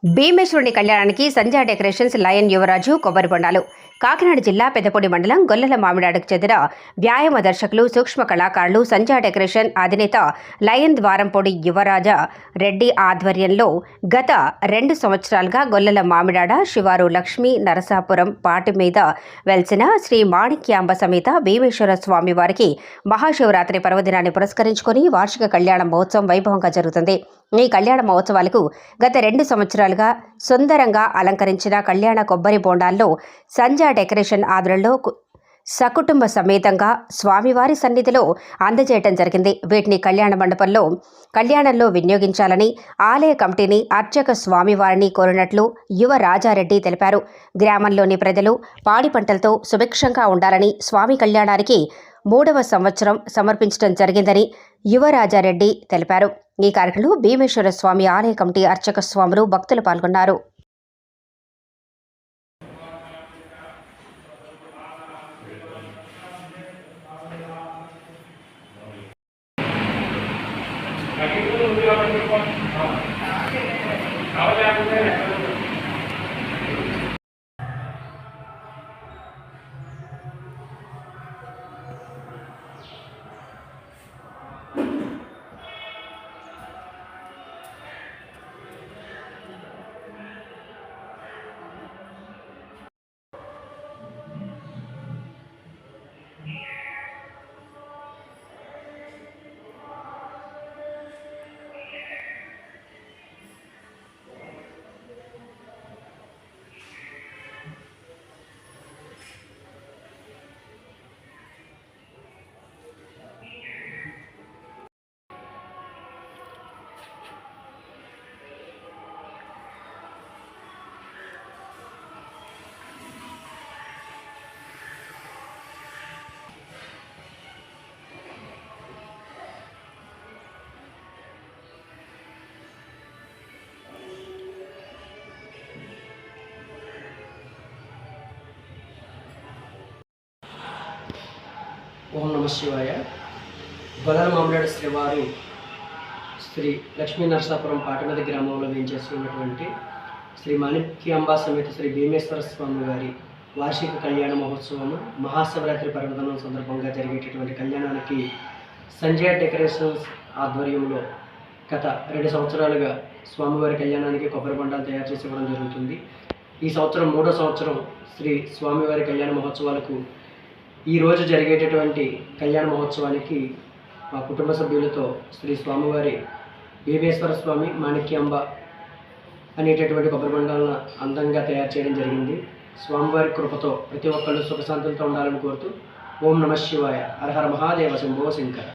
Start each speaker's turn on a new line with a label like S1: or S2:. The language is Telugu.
S1: భీమేశ్వరుని కళ్యాణానికి సంధ్యా డెకరేషన్స్ లయన్ యువరాజు కొబ్బరి బొండాలు. కాకినాడ జిల్లా పెద్దపొడి మండలం గొల్లల మామిడాడుకు చెందిన వ్యాయామ దర్శకులు, సూక్ష్మ కళాకారులు సంధ్యా డెకరేషన్ అధినేత లయన్ ద్వారంపొడి యువరాజ రెడ్డి ఆధ్వర్యంలో గత 2 సంవత్సరాలుగా గొల్లల మామిడాడ శివారు లక్ష్మీ నరసాపురం పాటి మీద వెలిసిన శ్రీ మాణిక్యాంబ సమేత భీమేశ్వర స్వామి వారికి మహాశివరాత్రి పర్వదినాన్ని పురస్కరించుకొని వార్షిక కళ్యాణ మహోత్సవం వైభవంగా జరుగుతుంది. ఈ కళ్యాణ మహోత్సవాలకు గత 2 సంవత్సరాలుగా సుందరంగా అలంకరించిన కళ్యాణ కొబ్బరి బోండాల్లో సంధ్యా డెకరేషన్ ఆధ్వర్యంలో సకుటుంబ సమేతంగా స్వామివారి సన్నిధిలో అందజేయటం జరిగింది. వీటిని కళ్యాణ మండపంలో కళ్యాణంలో వినియోగించాలని ఆలయ కమిటీని అర్చక స్వామివారిని కోరినట్లు యువ రాజారెడ్డి తెలిపారు. గ్రామంలోని ప్రజలు పాడి పంటలతో సుభిక్షంగా ఉండాలని స్వామి కళ్యాణానికి 3వ సంవత్సరం సమర్పించడం జరిగిందని యువరాజారెడ్డి తెలిపారు. ఈ కార్యక్రమంలో భీమేశ్వర స్వామి ఆలయ కమిటీ అర్చక స్వాములు, భక్తులు పాల్గొన్నారు.
S2: ఓం నమ శివాయ. గొల్లల మామిడాడు శ్రీవారు శ్రీ లక్ష్మీ నరసాపురం పాటిమద గ్రామంలో వేయించేస్తున్నటువంటి శ్రీ మాణిక్యాంబ సమేత శ్రీ భీమేశ్వర స్వామి వారి వార్షిక కళ్యాణ మహోత్సవము మహాశివరాత్రి పర్వదినం సందర్భంగా జరిగేటటువంటి కళ్యాణానికి సంజయ్ డెకరేషన్స్ ఆధ్వర్యంలో గత 2 సంవత్సరాలుగా స్వామివారి కళ్యాణానికి కొబ్బరి బొండాలు తయారు చేసి ఇవ్వడం జరుగుతుంది. ఈ సంవత్సరం 3వ సంవత్సరం శ్రీ స్వామివారి కళ్యాణ మహోత్సవాలకు ఈరోజు జరిగేటటువంటి కళ్యాణ మహోత్సవానికి మా కుటుంబ సభ్యులతో శ్రీ స్వామివారి భీమేశ్వర స్వామి మాణిక్యాంబ అనేటటువంటి కొబ్బరి బొండాలను అందంగా తయారు చేయడం జరిగింది. స్వామివారి కృపతో ప్రతి ఒక్కళ్ళు సుఖశాంతులతో ఉండాలని కోరుతూ ఓం నమ శివాయ. హర హర మహాదేవ శంభో శంకర.